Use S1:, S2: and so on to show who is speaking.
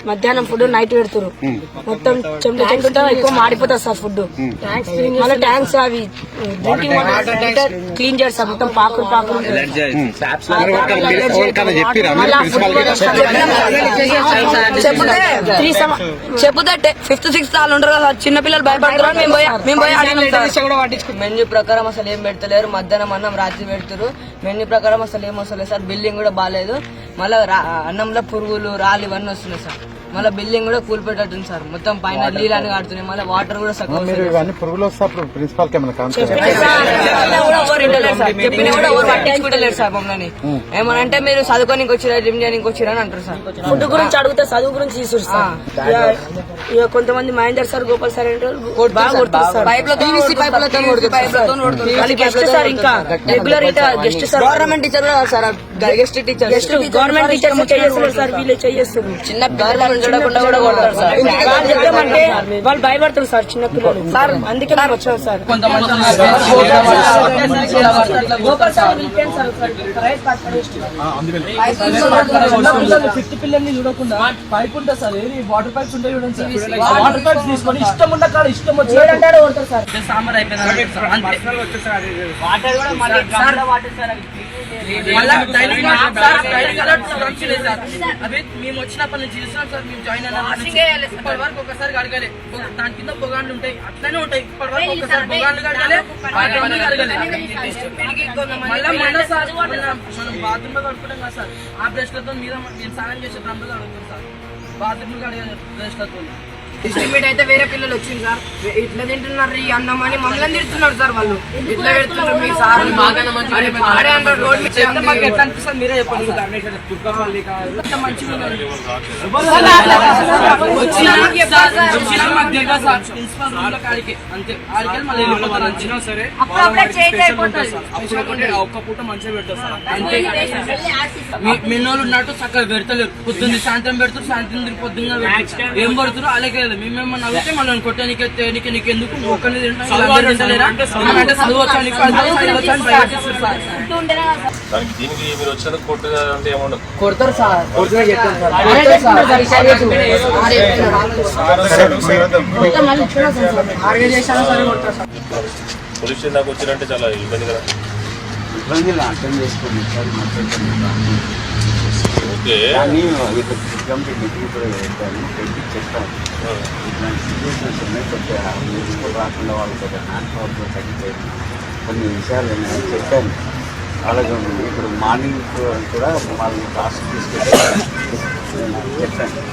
S1: మధ్యాహ్నం food night పెడుతురు మొత్తం చెంటుంటే ఎక్కువ మాడిపోతుంది సార్ ఫుడ్. మళ్ళీ ట్యాంక్స్ అవి డ్రింకింగ్ వాటర్ క్లీన్ చేస్తారు మొత్తం పాకులు చెప్పుతే 5th 6th వాళ్ళు ఉంటారు కదా చిన్న పిల్లలు భయపడతారు. మేము పోయి మెన్యూ ప్రకారం అసలు ఏం పెడతలేరు. మధ్యాహ్నం అన్నం రాత్రి పెడతారు. మెన్యూ ప్రకారం అసలు ఏం వస్తలేదు సార్. బిల్డింగ్ కూడా బాగాలేదు. మళ్ళీ అన్నంలో పురుగులు రాళ్ళు ఇవన్నీ వస్తున్నాయి సార్. మళ్ళీ బిల్డింగ్ కూడా కూలిపెట్టుంది సార్. మొత్తం పైన నీళ్ళని కాడుతున్నాయి. మళ్ళీ వాటర్ కూడా సగం
S2: ప్రిన్సిపాల్
S1: చెప్పినా కూడా ఎవరు పట్టించుకుంటలేరు సార్ మమ్మల్ని. ఏమనంటే మీరు చదువుకోనికి వచ్చిరా జిమ్ చేయడానికి వచ్చిరా అని అంటారు సార్. ఫుడ్ గురించి అడిగితే చదువు గురించి తీసుకు సార్. ఇక కొంతమంది మహేందర్ సార్ గోపాల్ సార్ అంటే బాగా కొడుతుంది సార్. గెస్ట్ సార్ ఇంకా regular guest sir. Government teacher కూడా sir. Guest teacher government teacher చేస్తారు సార్. వీళ్ళు చేస్తారు. చిన్న పిల్లలు చూడకుండా కూడా కొడతారు సార్. చెప్తామంటే వాళ్ళు భయపడతారు సార్ చిన్న పిల్లలు సార్. అందుకే మేము వచ్చాం సార్.
S3: ఫిఫ్త్ పిల్లల్ని చూడకుండా పైప్ ఉంటుంది సార్. వాటర్ పైప్స్ ఉంటాయి చూడండి సార్. వాటర్ పైప్స్ తీసుకొని ఇష్టం ఉన్న కాడ ఇష్టం వచ్చి సాంబార్ అయిపోయింది. అవి మేము వచ్చినప్పటి నుంచి చూస్తున్నాం సార్. మేము జాయిన్ అయిన ఇప్పటి వరకు ఒకసారి అడగలే. దాని కింద పొగాండ్లు ఉంటాయి అట్లనే ఉంటాయి. ఇప్పటి వరకు ఒకసారి పొగాండ్లు అడగలే. మళ్ళీ మనం బాత్రూమ్ లో కడుపుకుంటాం కదా సార్. ఆ బ్రష్లతో మీద నేను స్నానం చేసే డ్రమ్లో అడుగుతాం సార్. బాత్రూమ్ లో అడిగే బ్రష్లతో
S1: ఎస్టిమేట్ అయితే వేరే పిల్లలు వచ్చింది సార్. ఇట్లా తింటున్నారు ఈ అన్నం అని మమ్మల్ని తిడుతున్నారు సార్. వాళ్ళు ఇట్లా పెడుతున్నారు మీ సార్ రోడ్ ఎట్లా అనిపిస్తుంది మీరే చెప్పండి.
S3: ఒక్క పూట మంచిగా పెడతారు సార్. అంతే మిన్నోళ్ళు ఉన్నట్టు చక్కగా పెడతలేరు. పొద్దున్న సాయంత్రం పెడతారు. సాయంత్రం పొద్దున్న ఏం పడుతారు అలాగే. మేమేమన్నా అడిగితే మనం కొట్టడానికి నీకు ఎందుకు ఒక్కరిని తింటారా అంటే చదువు వచ్చా కొడతారు సార్.
S4: పోలీస్ స్టేషన్ దాకా వచ్చారంటే చాలా ఇబ్బంది కదా.
S2: ఇబ్బంది అర్థం చేసుకోండి సార్. కానీ మీటింగ్ కూడా పెట్టాను. పెట్టి చెప్తాను ఇట్లాంటి సిచ్యువేషన్స్ ఉన్నాయి. కొద్దిగా మ్యూజికల్ రాకుండా వాళ్ళు కొద్దిగా హ్యాండ్ పవర్తో తగ్గిపోయింది. కొన్ని విషయాలు నేను చెప్పాను అలాగే. ఇప్పుడు మార్నింగ్ కూడా వాళ్ళని క్లాస్ తీసుకెళ్ళి చెప్పాను.